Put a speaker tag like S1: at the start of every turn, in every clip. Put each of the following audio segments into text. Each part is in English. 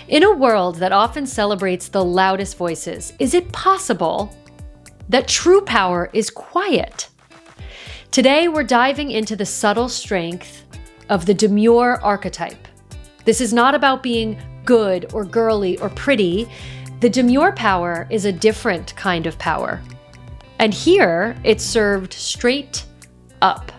S1: In a world that often celebrates the loudest voices, is it possible that true power is quiet? Today, we're diving into the subtle strength of the demure archetype. This is not about being good or girly or pretty. The demure power is a different kind of power. And here, it's served straight up.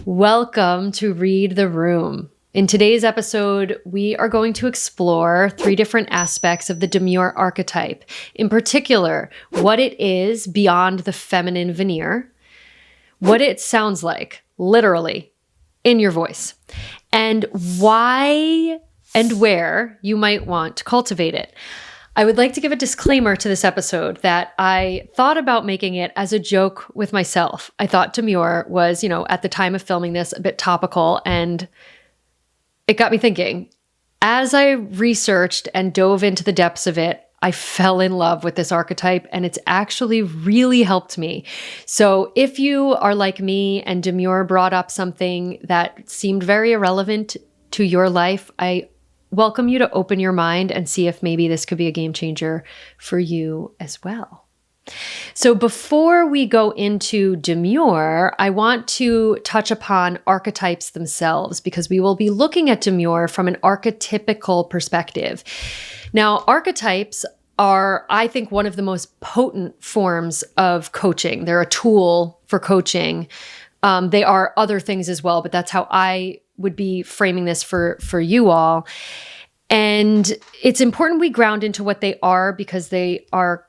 S1: Welcome to Read the Room. In today's episode, we are going to explore 3 different aspects of the demure archetype. In particular, what it is beyond the feminine veneer, what it sounds like, literally, in your voice, and why and where you might want to cultivate it. I would like to give a disclaimer to this episode that I thought about making it as a joke with myself. I thought demure was, at the time of filming this, a bit topical, and it got me thinking. As I researched and dove into the depths of it, I fell in love with this archetype, and it's actually really helped me. So if you are like me and demure brought up something that seemed very irrelevant to your life, I welcome you to open your mind and see if maybe this could be a game changer for you as well. So before we go into demure, I want to touch upon archetypes themselves because we will be looking at demure from an archetypical perspective. Now, archetypes are, I think, one of the most potent forms of coaching. They're a tool for coaching. They are other things as well, but that's how I would be framing this for you all. And it's important we ground into what they are because they are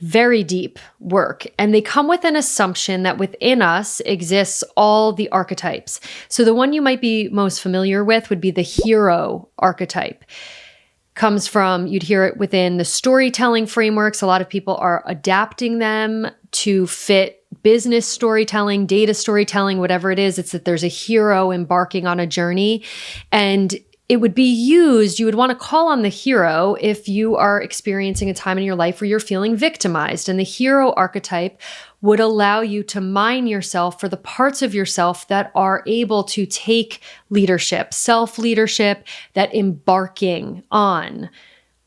S1: very deep work, and they come with an assumption that within us exists all the archetypes. So the one you might be most familiar with would be the hero archetype. Comes from, you'd hear it within the storytelling frameworks. A lot of people are adapting them to fit business storytelling, data storytelling, whatever it is. It's that there's a hero embarking on a journey, and it would be used, you would want to call on the hero if you are experiencing a time in your life where you're feeling victimized. And the hero archetype would allow you to mine yourself for the parts of yourself that are able to take leadership, self-leadership, that embarking on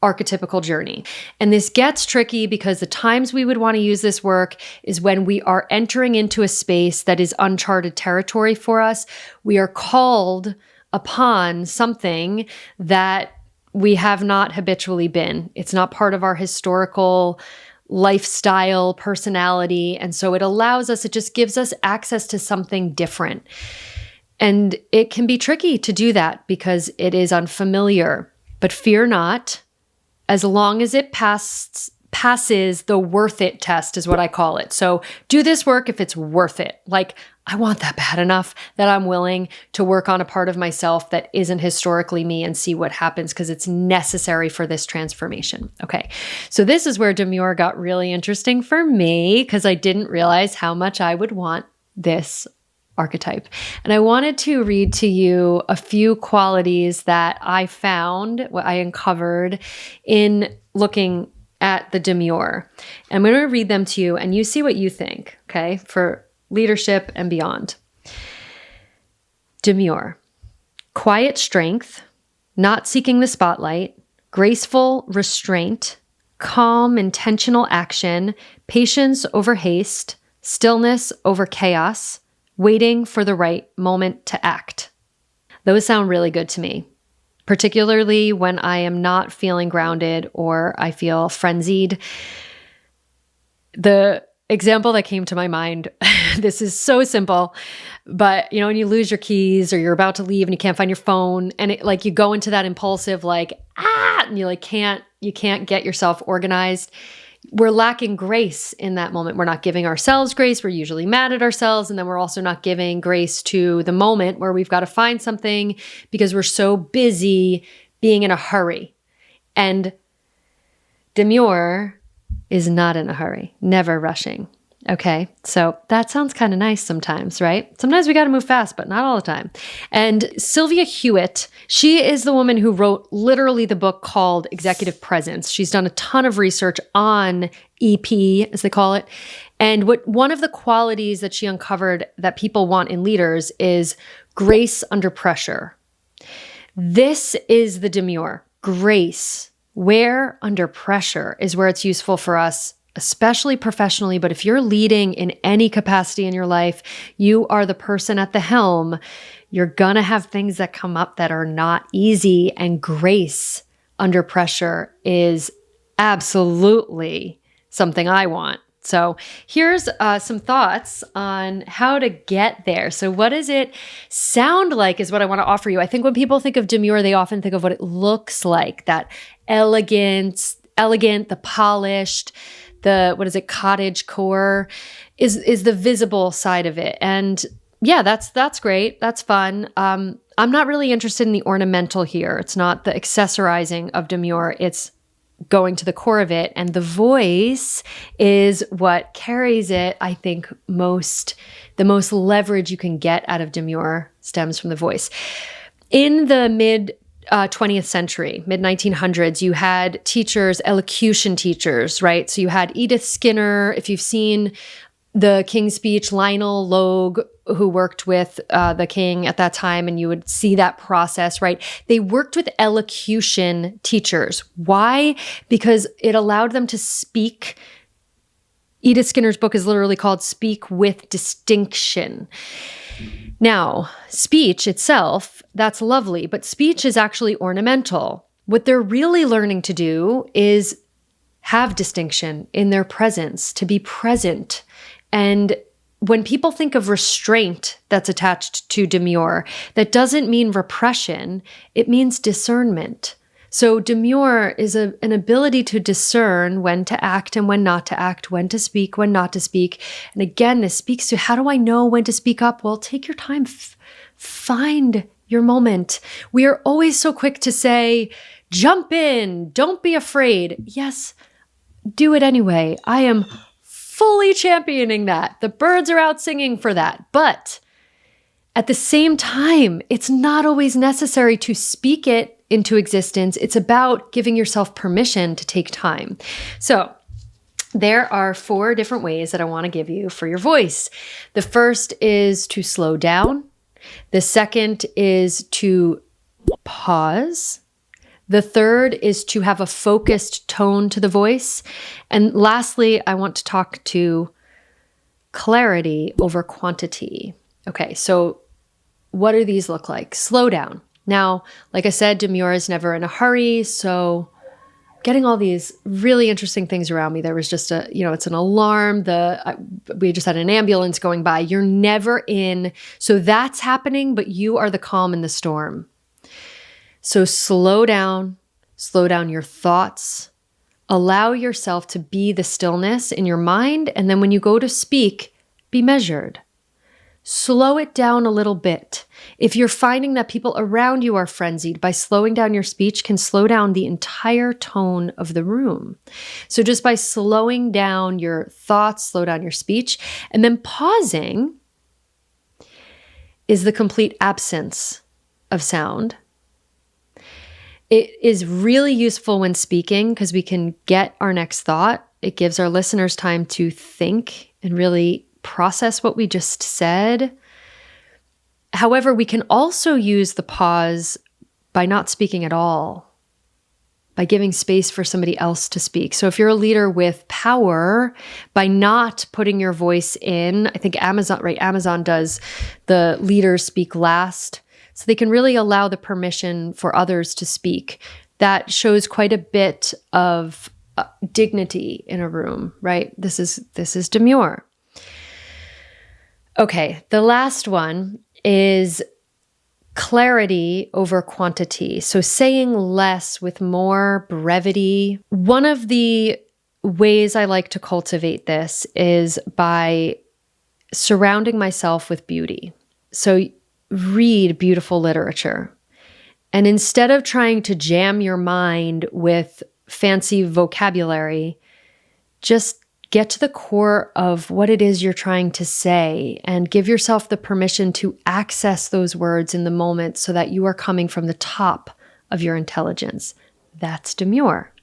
S1: archetypical journey. And this gets tricky because the times we would want to use this work is when we are entering into a space that is uncharted territory for us. We are called upon something that we have not habitually been. It's not part of our historical lifestyle, personality. And so it allows us, it just gives us access to something different. And it can be tricky to do that because it is unfamiliar. But fear not, as long as it passes the worth it test is what I call it. So do this work if it's worth it. Like, I want that bad enough that I'm willing to work on a part of myself that isn't historically me and see what happens because it's necessary for this transformation. Okay, so this is where demure got really interesting for me because I didn't realize how much I would want this archetype. And I wanted to read to you a few qualities that I found, what I uncovered in looking at the demure. And I'm going to read them to you and you see what you think, okay, for leadership and beyond. Demure. Quiet strength, not seeking the spotlight, graceful restraint, calm intentional action, patience over haste, stillness over chaos, waiting for the right moment to act. Those sound really good to me, particularly when I am not feeling grounded or I feel frenzied. The example that came to my mind, this is so simple, but when you lose your keys or you're about to leave and you can't find your phone and you go into that impulsive and you can't get yourself organized. We're lacking grace in that moment. We're not giving ourselves grace. We're usually mad at ourselves. And then we're also not giving grace to the moment where we've got to find something because we're so busy being in a hurry. And demure is not in a hurry, never rushing. Okay, so that sounds kind of nice sometimes, right? Sometimes we got to move fast, but not all the time. And Sylvia Hewitt, she is the woman who wrote literally the book called Executive Presence. She's done a ton of research on EP, as they call it. And one of the qualities that she uncovered that people want in leaders is grace under pressure. This is the demure. grace, where under pressure is where it's useful for us, especially professionally. But if you're leading in any capacity in your life, you are the person at the helm. You're going to have things that come up that are not easy, and grace under pressure is absolutely something I want. So here's some thoughts on how to get there. So what does it sound like is what I want to offer you. I think when people think of demure, they often think of what it looks like, that elegant, the polished, the, cottage core is the visible side of it. And yeah, that's great. That's fun. I'm not really interested in the ornamental here. It's not the accessorizing of demure. It's going to the core of it. And the voice is what carries it. I think the most leverage you can get out of demure stems from the voice. In the mid 20th century, mid 1900s, you had teachers, elocution teachers, right? So you had Edith Skinner. If you've seen the King's Speech, Lionel Logue, who worked with the king at that time, and you would see that process, right? They worked with elocution teachers. Why? Because it allowed them to speak. Edith Skinner's book is literally called Speak with Distinction. Now, speech itself, that's lovely, but speech is actually ornamental. What they're really learning to do is have distinction in their presence, to be present. And when people think of restraint that's attached to demure, that doesn't mean repression, it means discernment. So demure is an ability to discern when to act and when not to act, when to speak, when not to speak. And again, this speaks to, how do I know when to speak up? Well, take your time, find your moment. We are always so quick to say, jump in, don't be afraid. Yes, do it anyway. I am fully championing that. The birds are out singing for that. But at the same time, it's not always necessary to speak it into existence. It's about giving yourself permission to take time. So there are 4 different ways that I want to give you for your voice. The first is to slow down. The second is to pause. The third is to have a focused tone to the voice. And lastly, I want to talk to clarity over quantity. Okay, so what do these look like? Slow down. Now, like I said, demure is never in a hurry, so getting all these really interesting things around me. There was just it's an alarm. We just had an ambulance going by. You're never in. So that's happening, but you are the calm in the storm. So slow down your thoughts, allow yourself to be the stillness in your mind. And then when you go to speak, be measured. Slow it down a little bit. If you're finding that people around you are frenzied, by slowing down your speech can slow down the entire tone of the room. So just by slowing down your thoughts, slow down your speech, and then pausing is the complete absence of sound. It is really useful when speaking because we can get our next thought. It gives our listeners time to think and really process what we just said. However, we can also use the pause by not speaking at all, by giving space for somebody else to speak. So if you're a leader with power, by not putting your voice in, I think Amazon does the leaders speak last. So they can really allow the permission for others to speak. That shows quite a bit of dignity in a room, right? This is demure. Okay, the last one is clarity over quantity. So saying less with more brevity. One of the ways I like to cultivate this is by surrounding myself with beauty. So read beautiful literature. And instead of trying to jam your mind with fancy vocabulary, just get to the core of what it is you're trying to say and give yourself the permission to access those words in the moment so that you are coming from the top of your intelligence. That's demure.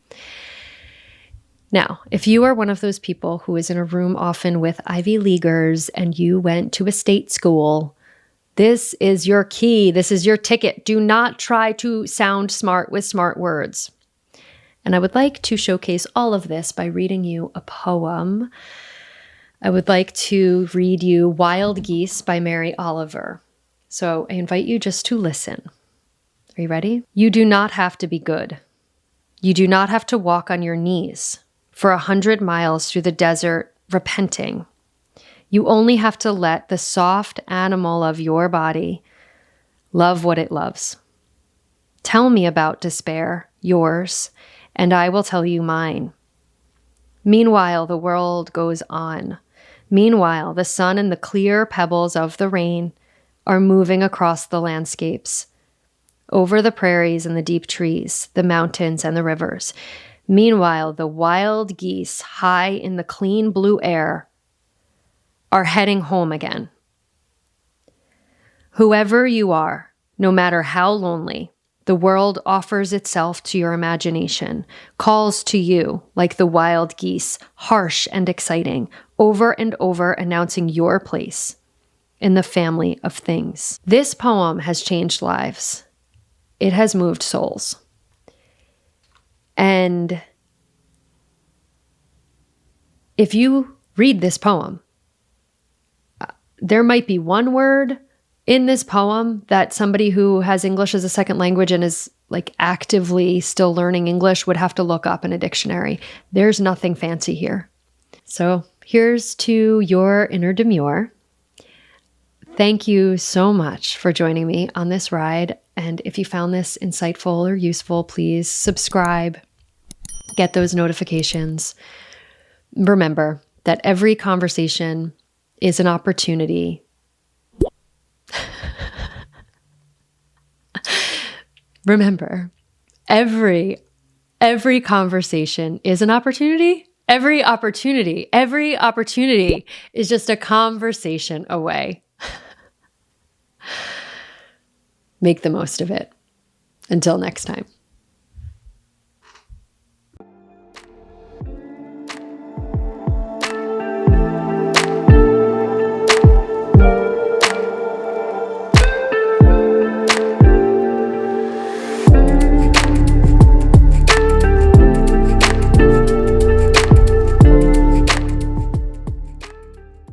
S1: Now, if you are one of those people who is in a room often with Ivy Leaguers and you went to a state school, This is your key. This is your ticket. Do not try to sound smart with smart words. And I would like to showcase all of this by reading you a poem. I would like to read you Wild Geese by Mary Oliver. So I invite you just to listen. Are you ready? You do not have to be good. You do not have to walk on your knees for 100 miles through the desert repenting. You only have to let the soft animal of your body love what it loves. Tell me about despair, yours, and I will tell you mine. Meanwhile, the world goes on. Meanwhile, the sun and the clear pebbles of the rain are moving across the landscapes, over the prairies and the deep trees, the mountains and the rivers. Meanwhile, the wild geese high in the clean blue air are heading home again. Whoever you are, no matter how lonely, the world offers itself to your imagination, calls to you like the wild geese, harsh and exciting, over and over announcing your place in the family of things. This poem has changed lives. It has moved souls. And if you read this poem, there might be one word in this poem that somebody who has English as a second language and is like actively still learning English would have to look up in a dictionary. There's nothing fancy here. So here's to your inner demure. Thank you so much for joining me on this ride. And if you found this insightful or useful, please subscribe, get those notifications. Remember that every conversation is an opportunity. Remember, every conversation is an opportunity. Every opportunity is just a conversation away. Make the most of it. Until next time.